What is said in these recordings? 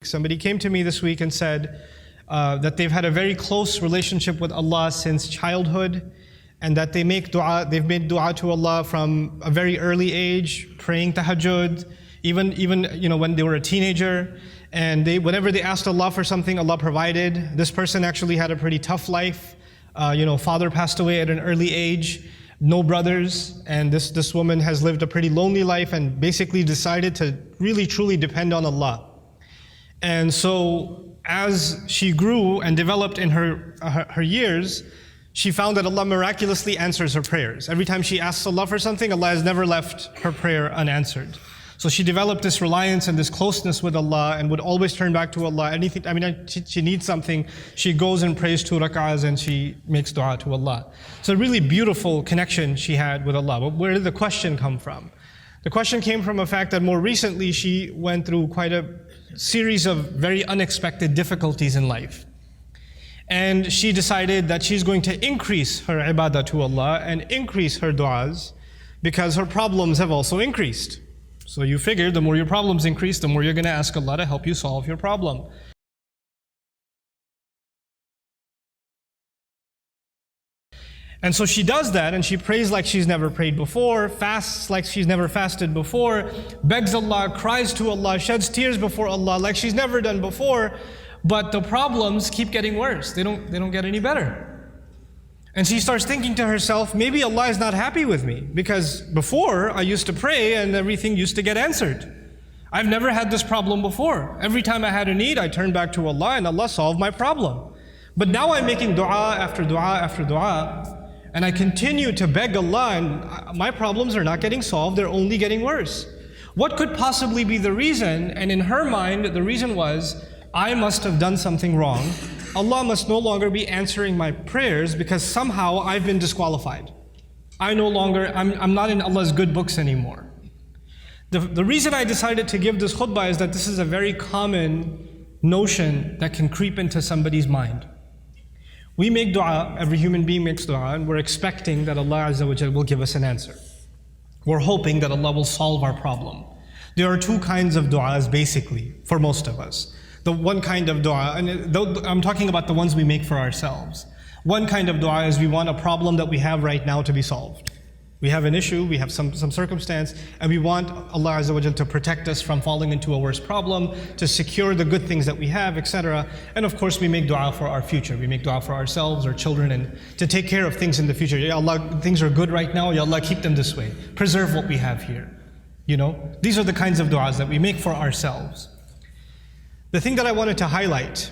Somebody came to me this week and said that they've had a very close relationship with Allah since childhood, and that they've made dua to Allah from a very early age, praying tahajjud, even when they were a teenager. And whenever they asked Allah for something, Allah provided. This person actually had a pretty tough life. Father passed away at an early age, no brothers, and this woman has lived a pretty lonely life and basically decided to really truly depend on Allah. And so as she grew and developed in her years, she found that Allah miraculously answers her prayers. Every time she asks Allah for something, Allah has never left her prayer unanswered. So she developed this reliance and this closeness with Allah and would always turn back to Allah. She needs something, she goes and prays 2 rak'ahs and she makes dua to Allah. So a really beautiful connection she had with Allah. But where did the question come from? The question came from a fact that more recently she went through quite a series of very unexpected difficulties in life. And she decided that she's going to increase her ibadah to Allah and increase her du'as because her problems have also increased. So you figure the more your problems increase, the more you're going to ask Allah to help you solve your problem. And so she does that, and she prays like she's never prayed before, fasts like she's never fasted before, begs Allah, cries to Allah, sheds tears before Allah like she's never done before, but the problems keep getting worse. They don't get any better. And she starts thinking to herself, maybe Allah is not happy with me, because before I used to pray and everything used to get answered. I've never had this problem before. Every time I had a need, I turned back to Allah and Allah solved my problem. But now I'm making dua after dua after dua, and I continue to beg Allah, and my problems are not getting solved, they're only getting worse. What could possibly be the reason? And in her mind, the reason was, I must have done something wrong. Allah must no longer be answering my prayers because somehow I've been disqualified. I'm not in Allah's good books anymore. The reason I decided to give this khutbah is that this is a very common notion that can creep into somebody's mind. We make dua, every human being makes dua, and we're expecting that Allah Azza wa Jal will give us an answer. We're hoping that Allah will solve our problem. There are two kinds of du'as basically, for most of us. The one kind of dua, and I'm talking about the ones we make for ourselves. One kind of dua is we want a problem that we have right now to be solved. We have an issue, we have some circumstance, and we want Allah Azza wa Jal to protect us from falling into a worse problem, to secure the good things that we have, etc. And of course we make dua for our future. We make dua for ourselves, our children, and to take care of things in the future. Ya Allah, things are good right now, Ya Allah, keep them this way. Preserve what we have here. These are the kinds of duas that we make for ourselves. The thing that I wanted to highlight,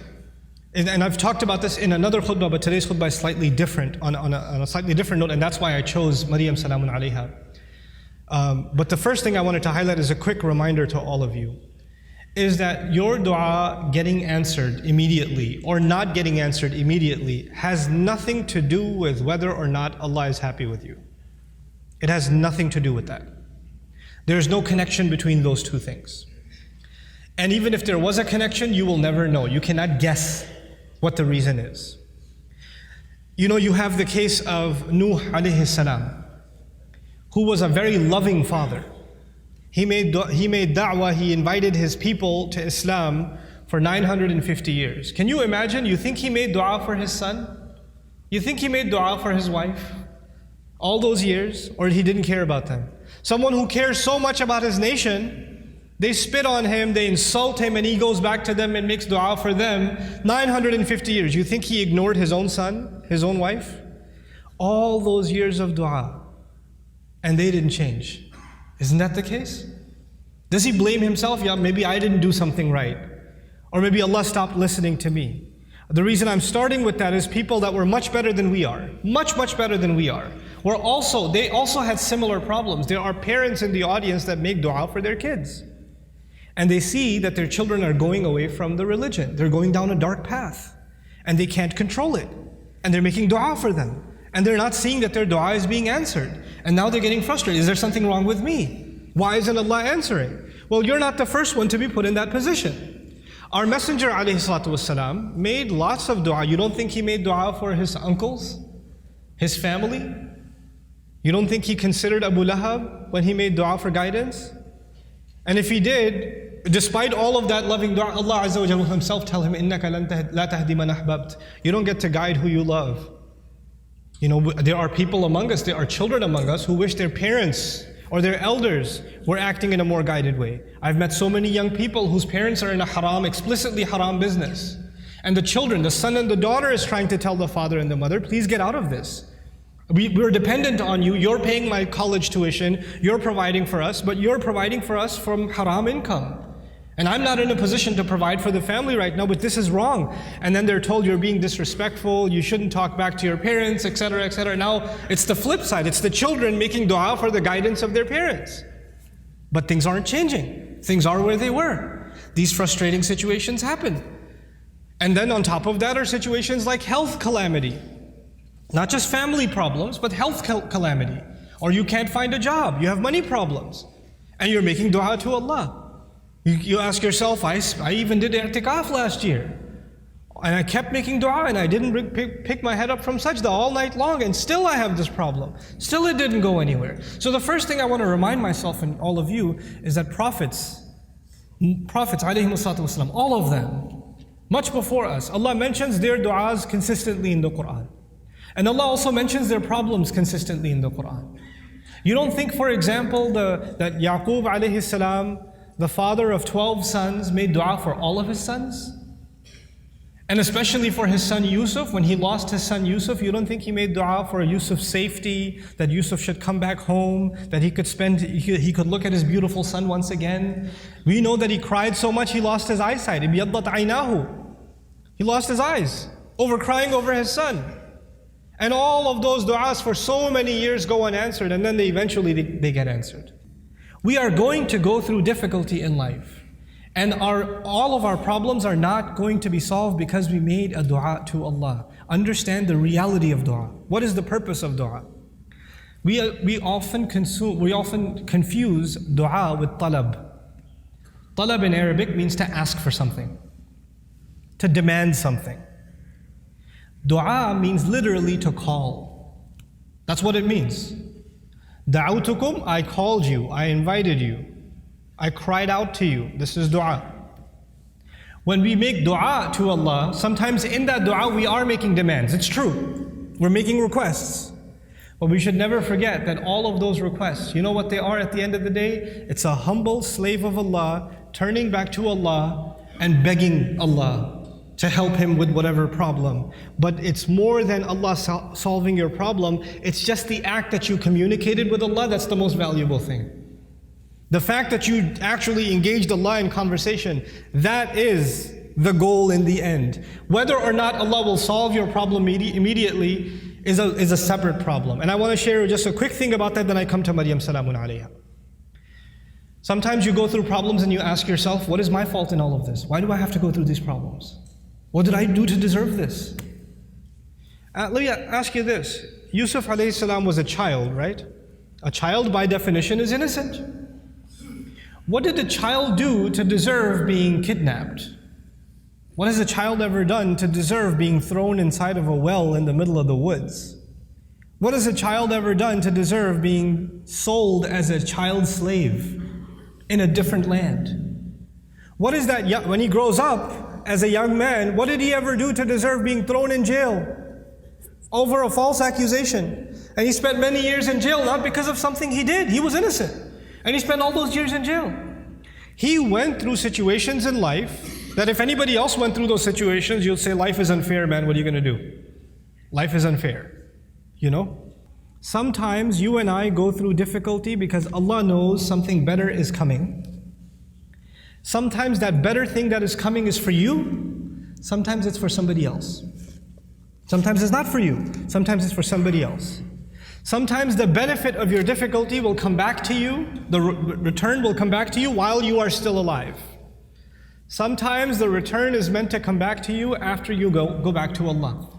and I've talked about this in another khutbah, but today's khutbah is slightly different, on a slightly different note, and that's why I chose Maryam Salamun Alayha. But the first thing I wanted to highlight is a quick reminder to all of you, is that your dua getting answered immediately or not getting answered immediately has nothing to do with whether or not Allah is happy with you. It has nothing to do with that. There's no connection between those two things. And even if there was a connection, you will never know. You cannot guess what the reason is. You have the case of Nuh alayhi salam, who was a very loving father. He made da'wah, he invited his people to Islam for 950 years. Can you imagine? You think he made dua for his son? You think he made dua for his wife? All those years? Or he didn't care about them? Someone who cares so much about his nation, they spit on him, they insult him, and he goes back to them and makes dua for them 950 years. You think he ignored his own son, his own wife? All those years of dua, and they didn't change. Isn't that the case? Does he blame himself? Yeah, maybe I didn't do something right. Or maybe Allah stopped listening to me. The reason I'm starting with that is people that were much better than we are, much better than we are, they also had similar problems. There are parents in the audience that make dua for their kids. And they see that their children are going away from the religion. They're going down a dark path. And they can't control it. And they're making dua for them. And they're not seeing that their dua is being answered. And now they're getting frustrated. Is there something wrong with me? Why isn't Allah answering? Well, you're not the first one to be put in that position. Our Messenger ﷺ made lots of dua. You don't think he made dua for his uncles? His family? You don't think he considered Abu Lahab when he made dua for guidance? And if he did, Despite all of that loving dua, Allah Azza wa Jalla will Himself tell him, إِنَّكَ لَا تَهْدِي مَنْ أَحْبَبْتَ. You don't get to guide who you love. You know, there are people among us, there are children among us who wish their parents or their elders were acting in a more guided way. I've met so many young people whose parents are in a haram, explicitly haram business. And the children, the son and the daughter is trying to tell the father and the mother, please get out of this. We're dependent on you, you're paying my college tuition, you're providing for us, but you're providing for us from haram income. And I'm not in a position to provide for the family right now, but this is wrong. And then they're told you're being disrespectful, you shouldn't talk back to your parents, etc., etc. Now, it's the flip side. It's the children making dua for the guidance of their parents. But things aren't changing. Things are where they were. These frustrating situations happen. And then on top of that are situations like health calamity. Not just family problems, but health calamity. Or you can't find a job, you have money problems. And you're making dua to Allah. You ask yourself, I even did i'tikaf last year. And I kept making dua and I didn't pick my head up from sajda all night long, and still I have this problem. Still it didn't go anywhere. So the first thing I want to remind myself and all of you is that prophets alayhimussalatu, all of them, much before us, Allah mentions their du'as consistently in the Quran. And Allah also mentions their problems consistently in the Quran. You don't think, for example, that Yaqub alayhi salam, the father of 12 sons, made dua for all of his sons? And especially for his son Yusuf, when he lost his son Yusuf, you don't think he made dua for Yusuf's safety, that Yusuf should come back home, that he could look at his beautiful son once again? We know that he cried so much he lost his eyesight. Ibiyaddat aynahu. He lost his eyes over crying over his son. And all of those du'as for so many years go unanswered, and then eventually they get answered. We are going to go through difficulty in life. And all of our problems are not going to be solved because we made a dua to Allah. Understand the reality of dua. What is the purpose of dua? We often confuse dua with talab. Talab in Arabic means to ask for something, to demand something. Dua means literally to call. That's what it means. Da'awtukum, I called you, I invited you, I cried out to you. This is dua. When we make dua to Allah, sometimes in that dua we are making demands. It's true. We're making requests. But we should never forget that all of those requests, you know what they are at the end of the day? It's a humble slave of Allah turning back to Allah and begging Allah to help him with whatever problem. But it's more than Allah solving your problem. It's just the act that you communicated with Allah that's the most valuable thing. The fact that you actually engaged Allah in conversation, that is the goal in the end. Whether or not Allah will solve your problem immediately is a separate problem. And I want to share just a quick thing about that, then I come to Maryam salamun alayha. Sometimes you go through problems and you ask yourself, what is my fault in all of this? Why do I have to go through these problems? What did I do to deserve this? Let me ask you this. Yusuf alayhi salam was a child, right? A child by definition is innocent. What did a child do to deserve being kidnapped? What has a child ever done to deserve being thrown inside of a well in the middle of the woods? What has a child ever done to deserve being sold as a child slave in a different land? What is that when he grows up as a young man, what did he ever do to deserve being thrown in jail over a false accusation? And he spent many years in jail, not because of something he did. He was innocent. And he spent all those years in jail. He went through situations in life that if anybody else went through those situations, you'll say, life is unfair, man, what are you going to do? Life is unfair. You know? Sometimes you and I go through difficulty because Allah knows something better is coming. Sometimes that better thing that is coming is for you. Sometimes it's for somebody else. Sometimes it's not for you. Sometimes it's for somebody else. Sometimes the benefit of your difficulty will come back to you. The return will come back to you while you are still alive. Sometimes the return is meant to come back to you after you go back to Allah.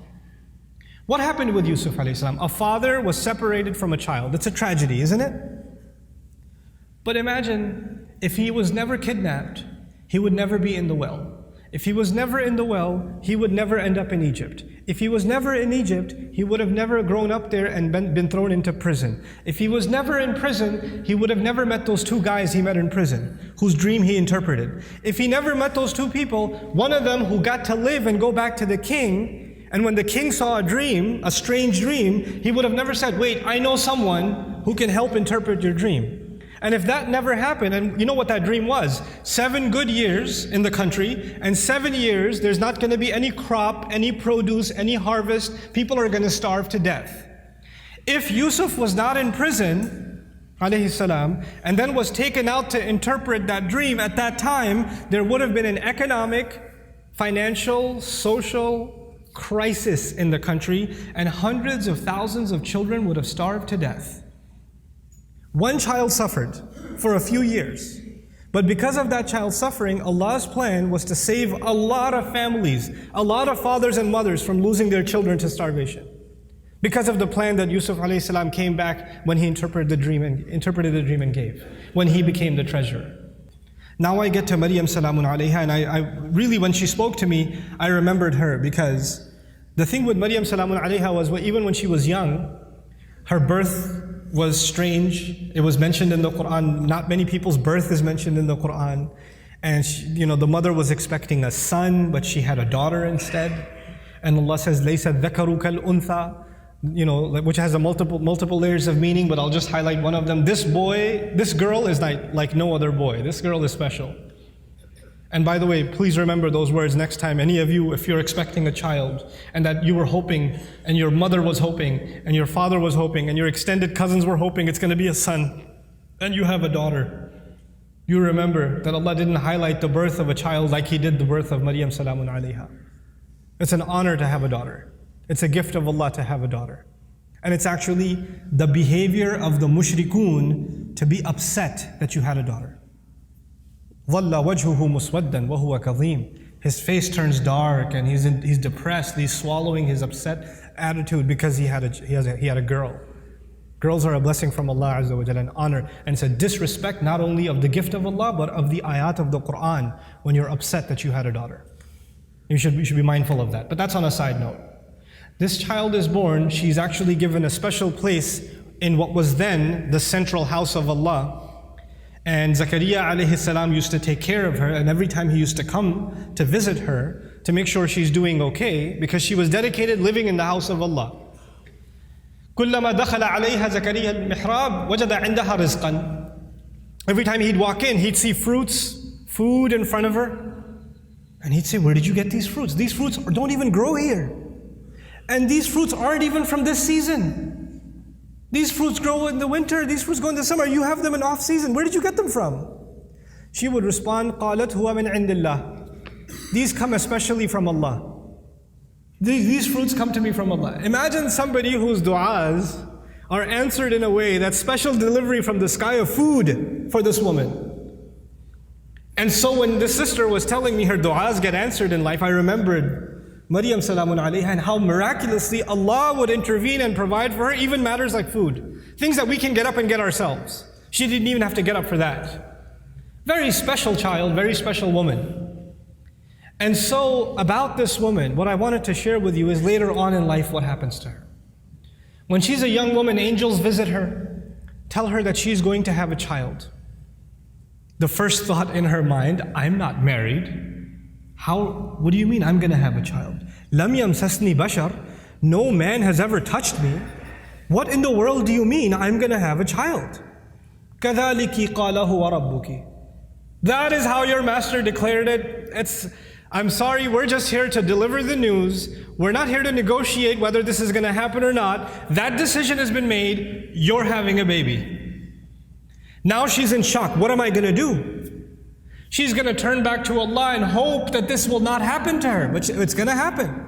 What happened with Yusuf alayhi salam? A father was separated from a child. It's a tragedy, isn't it? But imagine if he was never kidnapped, he would never be in the well. If he was never in the well, he would never end up in Egypt. If he was never in Egypt, he would have never grown up there and been thrown into prison. If he was never in prison, he would have never met those two guys he met in prison, whose dream he interpreted. If he never met those two people, one of them who got to live and go back to the king, and when the king saw a dream, a strange dream, he would have never said, wait, I know someone who can help interpret your dream. And if that never happened, and you know what that dream was? 7 good years in the country, and 7 years there's not going to be any crop, any produce, any harvest. People are going to starve to death. If Yusuf was not in prison, alayhi salam, and then was taken out to interpret that dream, at that time, there would have been an economic, financial, social crisis in the country, and hundreds of thousands of children would have starved to death. One child suffered for a few years, but because of that child suffering, Allah's plan was to save a lot of families, a lot of fathers and mothers from losing their children to starvation. Because of the plan that Yusuf alayhi salam came back when he interpreted the dream and gave, when he became the treasurer. Now I get to Maryam salamun alayha, and I really, when she spoke to me, I remembered her, because the thing with Maryam salamun alayha was, even when she was young, her birth was strange. It was mentioned in the Quran. Not many people's birth is mentioned in the Quran. And she, the mother was expecting a son, but she had a daughter instead. And Allah says, "Laysa dhakaru kal untha," which has a multiple layers of meaning, but I'll just highlight one of them. This girl is like no other boy. This girl is special. And by the way, please remember those words next time. Any of you, if you're expecting a child, and that you were hoping, and your mother was hoping, and your father was hoping, and your extended cousins were hoping it's going to be a son, and you have a daughter, you remember that Allah didn't highlight the birth of a child like He did the birth of Maryam salamun alayha. It's an honor to have a daughter. It's a gift of Allah to have a daughter. And it's actually the behavior of the mushrikun to be upset that you had a daughter. ظَلَّ وَجْهُهُ مُسْوَدًّا وَهُوَ كَظِيمٌ. His face turns dark and he's depressed. He's swallowing his upset attitude because he had a girl. Girls are a blessing from Allah Azza wa Jalla, an honor. And it's a disrespect not only of the gift of Allah, but of the ayat of the Quran when you're upset that you had a daughter. You should be mindful of that. But that's on a side note. This child is born. She's actually given a special place in what was then the central house of Allah. And Zakaria alayhi salam used to take care of her, and every time he used to come to visit her to make sure she's doing okay, because she was dedicated living in the house of Allah. كُلَّمَا دَخَلَ عَلَيْهَا زَكَرِيَّا الْمِحْرَابِ وَجَدَ عِنْدَهَا رِزْقًا. Every time he'd walk in, he'd see food in front of her, and he'd say, where did you get these fruits? These fruits don't even grow here. And these fruits aren't even from this season. These fruits grow in the winter, these fruits go in the summer, you have them in off season. Where did you get them from? She would respond, قَالَتْ هُوَ مِنْ عِنْدِ اللَّهِ. These come especially from Allah. These fruits come to me from Allah. Imagine somebody whose du'as are answered in a way that's special delivery from the sky of food for this woman. And so when this sister was telling me her du'as get answered in life, I remembered Maryam salamun alayha and how miraculously Allah would intervene and provide for her even matters like food. Things that we can get up and get ourselves. She didn't even have to get up for that. Very special child, very special woman. And so about this woman, what I wanted to share with you is later on in life what happens to her. When she's a young woman, angels visit her, tell her that she's going to have a child. The first thought in her mind, I'm not married. What do you mean I'm going to have a child? لَمْ يَمْسَسْنِي بَشَرٌ. No man has ever touched me. What in the world do you mean I'm going to have a child? كَذَلِكِ قَالَ هُوَ رَبُّكِ. That is how your master declared it. I'm sorry, we're just here to deliver the news. We're not here to negotiate whether this is going to happen or not. That decision has been made. You're having a baby. Now she's in shock. What am I going to do? She's going to turn back to Allah and hope that this will not happen to her, but it's going to happen.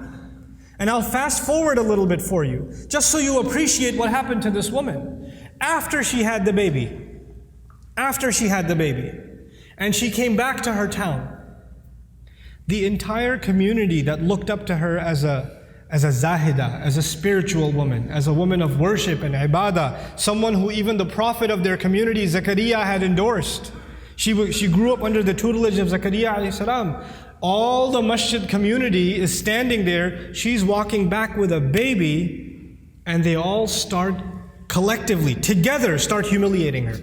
And I'll fast forward a little bit for you, just so you appreciate what happened to this woman. After she had the baby, and she came back to her town, the entire community that looked up to her as a zahida, as a spiritual woman, as a woman of worship and ibadah, someone who even the prophet of their community, Zakaria, had endorsed. She grew up under the tutelage of Zakaria alayhi salam. All the masjid community is standing there. She's walking back with a baby, and they all start collectively, together, start humiliating her.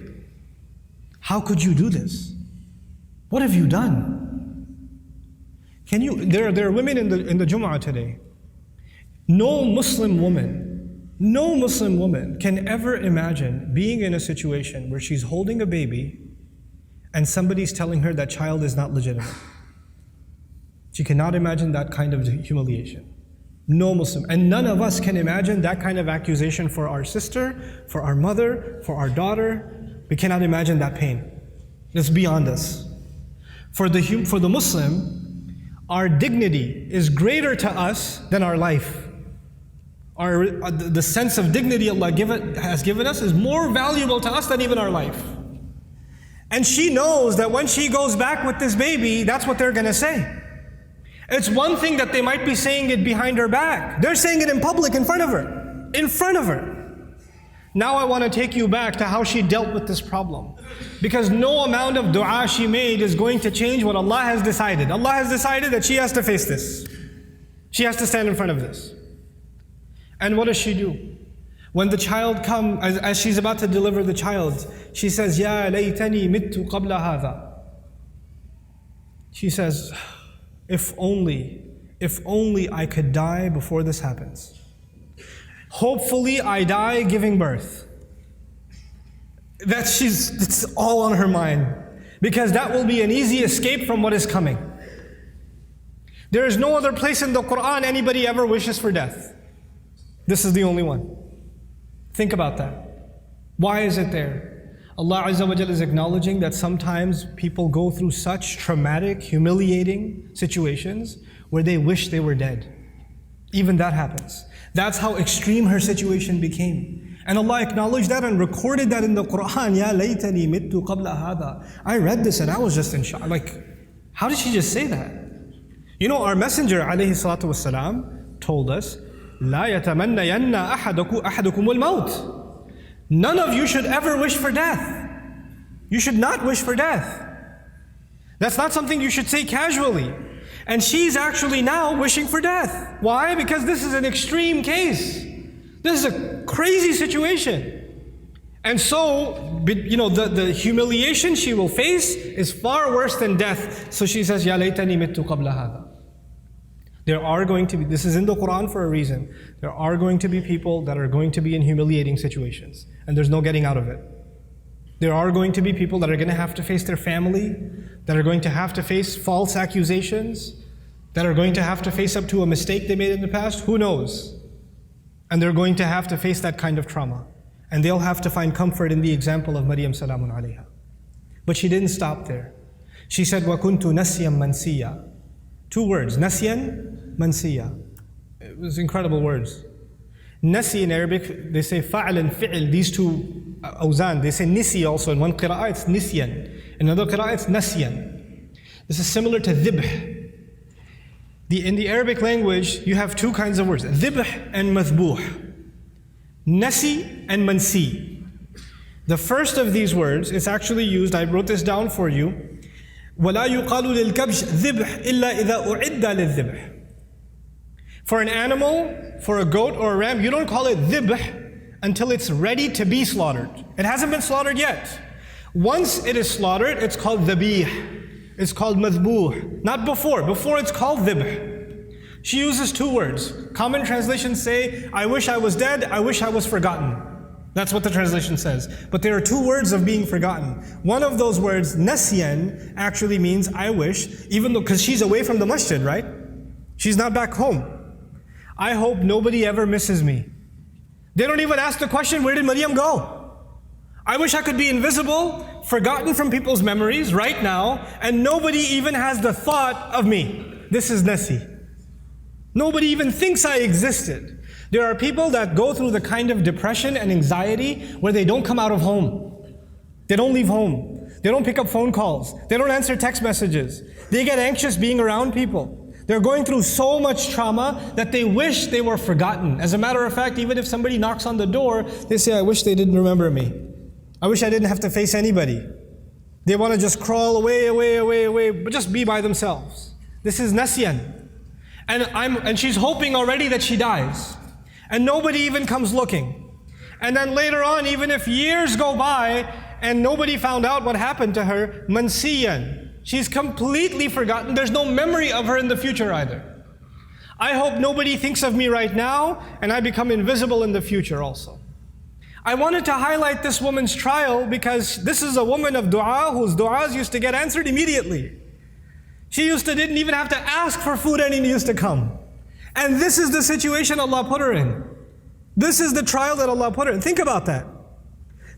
How could you do this? What have you done? There are women in the Jum'ah today. No Muslim woman can ever imagine being in a situation where she's holding a baby and somebody's telling her that child is not legitimate. She cannot imagine that kind of humiliation. No Muslim. And none of us can imagine that kind of accusation for our sister, for our mother, for our daughter. We cannot imagine that pain. It's beyond us. For the Muslim, our dignity is greater to us than our life. The sense of dignity Allah has given us is more valuable to us than even our life. And she knows that when she goes back with this baby, that's what they're going to say. It's one thing that they might be saying it behind her back. They're saying it in public, in front of her. In front of her. Now I want to take you back to how she dealt with this problem. Because no amount of dua she made is going to change what Allah has decided. Allah has decided that she has to face this. She has to stand in front of this. And what does she do? When the child comes, as she's about to deliver the child, she says, Ya laytani mittu qabla hadha. She says, if only I could die before this happens. Hopefully I die giving birth. It's all on her mind. Because that will be an easy escape from what is coming. There is no other place in the Quran anybody ever wishes for death. This is the only one. Think about that. Why is it there? Allah Azza wa Jalla is acknowledging that sometimes people go through such traumatic, humiliating situations where they wish they were dead. Even that happens. That's how extreme her situation became. And Allah acknowledged that and recorded that in the Quran. Ya laytani mittu qabla hadha. I read this and I was just in shock. Like, how did she just say that? You know, our Messenger alayhi salatu wasalam told us, La yatamannayanna ahadukum al-maut. None of you should ever wish for death. You should not wish for death. That's not something you should say casually. And she's actually now wishing for death. Why? Because this is an extreme case. This is a crazy situation. And so, the humiliation she will face is far worse than death. So she says, Ya laytani mittu qabla hadha. There are going to be, this is in the Quran for a reason, there are going to be people that are going to be in humiliating situations. And there's no getting out of it. There are going to be people that are going to have to face their family, that are going to have to face false accusations, that are going to have to face up to a mistake they made in the past. Who knows? And they're going to have to face that kind of trauma. And they'll have to find comfort in the example of Maryam salamun alayha. But she didn't stop there. She said, وَكُنْتُ نَسْيًا مَنْسِيًّا. 2 words, Nasyan, Mansiya. It was incredible words. Nasi in Arabic, they say fa'al and fi'il, these 2 awzan. They say nisi also. In one qira'ah it's nisyan. In another qira'ah it's nasyan. This is similar to dhibh. In the Arabic language, you have 2 kinds of words, dhibh and mathbuh. Nasi and mansi. The first of these words is actually used, I wrote this down for you, وَلَا يُقَالُ لِلْكَبْشِ ذِبْحِ إِلَّا إِذَا أُعِدَّ لِلذِّبْحِ. For an animal, for a goat or a ram, you don't call it dhibh until it's ready to be slaughtered. It hasn't been slaughtered yet. Once it is slaughtered, it's called dhabih. It's called madhbuh. Not before. Before it's called dhibh. She uses 2 words. Common translations say, I wish I was dead, I wish I was forgotten. That's what the translation says. But there are 2 words of being forgotten. One of those words, nasyan, actually means I wish, even though, because she's away from the masjid, right? She's not back home. I hope nobody ever misses me. They don't even ask the question, where did Maryam go? I wish I could be invisible, forgotten from people's memories right now, and nobody even has the thought of me. This is nasi. Nobody even thinks I existed. There are people that go through the kind of depression and anxiety where they don't come out of home. They don't leave home. They don't pick up phone calls. They don't answer text messages. They get anxious being around people. They're going through so much trauma that they wish they were forgotten. As a matter of fact, even if somebody knocks on the door, they say, I wish they didn't remember me. I wish I didn't have to face anybody. They want to just crawl away, but just be by themselves. This is nasyan. And she's hoping already that she dies. And nobody even comes looking. And then later on, even if years go by and nobody found out what happened to her, mansiyan. She's completely forgotten. There's no memory of her in the future either. I hope nobody thinks of me right now and I become invisible in the future also. I wanted to highlight this woman's trial because this is a woman of dua whose duas used to get answered immediately. She didn't even have to ask for food and it used to come. And this is the situation Allah put her in. This is the trial that Allah put her in. Think about that.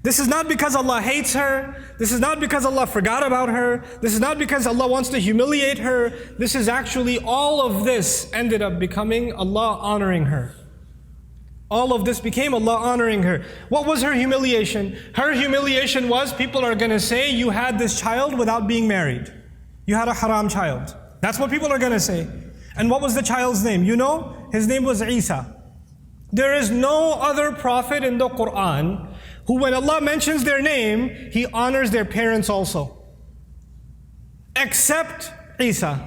This is not because Allah hates her. This is not because Allah forgot about her. This is not because Allah wants to humiliate her. This is actually, all of this ended up becoming Allah honoring her. All of this became Allah honoring her. What was her humiliation? Her humiliation was, people are going to say, you had this child without being married. You had a haram child. That's what people are going to say. And what was the child's name? You know? His name was Isa. There is no other prophet in the Quran who, when Allah mentions their name, He honors their parents also. Except Isa.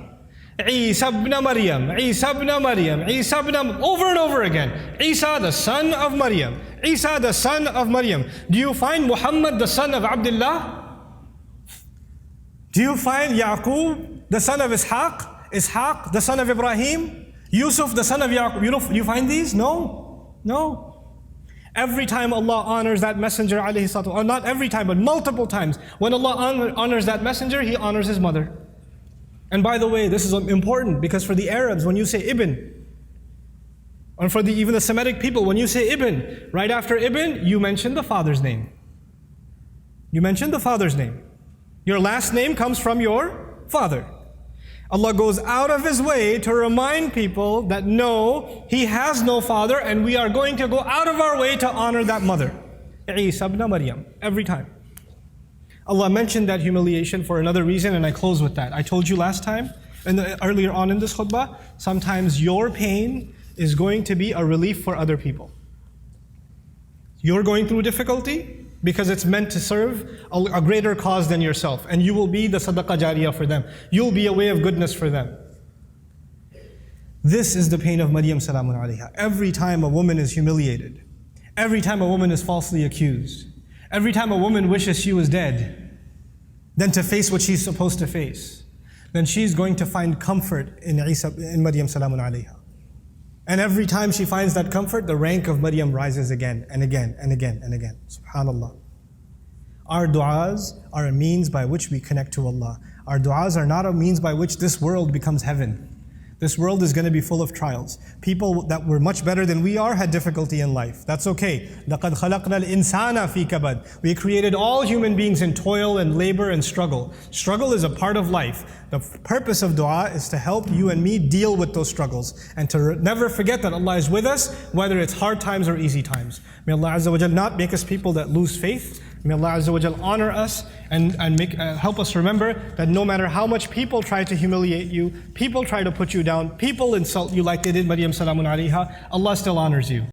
Isa ibn Maryam, Isa ibn Maryam, Isa ibn, over and over again. Isa the son of Maryam, Isa the son of Maryam. Do you find Muhammad the son of Abdullah? Do you find Yaqub the son of Ishaq? Ishaq the son of Ibrahim? Yusuf the son of Yaqub? You find these? No. Every time Allah honors that messenger, alayhi salatu, or not every time, but multiple times, when Allah honors that messenger, He honors his mother. And by the way, this is important because for the Arabs, when you say Ibn, or for even the Semitic people, when you say Ibn, right after Ibn, you mention the father's name. You mention the father's name. Your last name comes from your father. Allah goes out of His way to remind people that no, He has no father, and we are going to go out of our way to honor that mother. Isa ibn Maryam, every time. Allah mentioned that humiliation for another reason, and I close with that. I told you last time, and earlier on in this khutbah, sometimes your pain is going to be a relief for other people. You're going through difficulty because it's meant to serve a greater cause than yourself, and you will be the sadaqah jariyah for them. You'll be a way of goodness for them. This is the pain of Maryam salamun alayha. Every time a woman is humiliated, every time a woman is falsely accused, every time a woman wishes she was dead, then to face what she's supposed to face, then she's going to find comfort in Maryam salamun alayha. And every time she finds that comfort, the rank of Maryam rises again and again and again and again. SubhanAllah. Our du'as are a means by which we connect to Allah. Our du'as are not a means by which this world becomes heaven. This world is going to be full of trials. People that were much better than we are had difficulty in life. That's okay. لَقَدْ خَلَقْنَا الْإِنسَانَ فِي كَبَدٍ. We created all human beings in toil and labor and struggle. Struggle is a part of life. The purpose of dua is to help you and me deal with those struggles and to never forget that Allah is with us, whether it's hard times or easy times. May Allah Azza wa Jal not make us people that lose faith. May Allah Azza wa Jal honor us and help us remember that no matter how much people try to humiliate you, people try to put you down, people insult you like they did Maryam salamun alayha, Allah still honors you.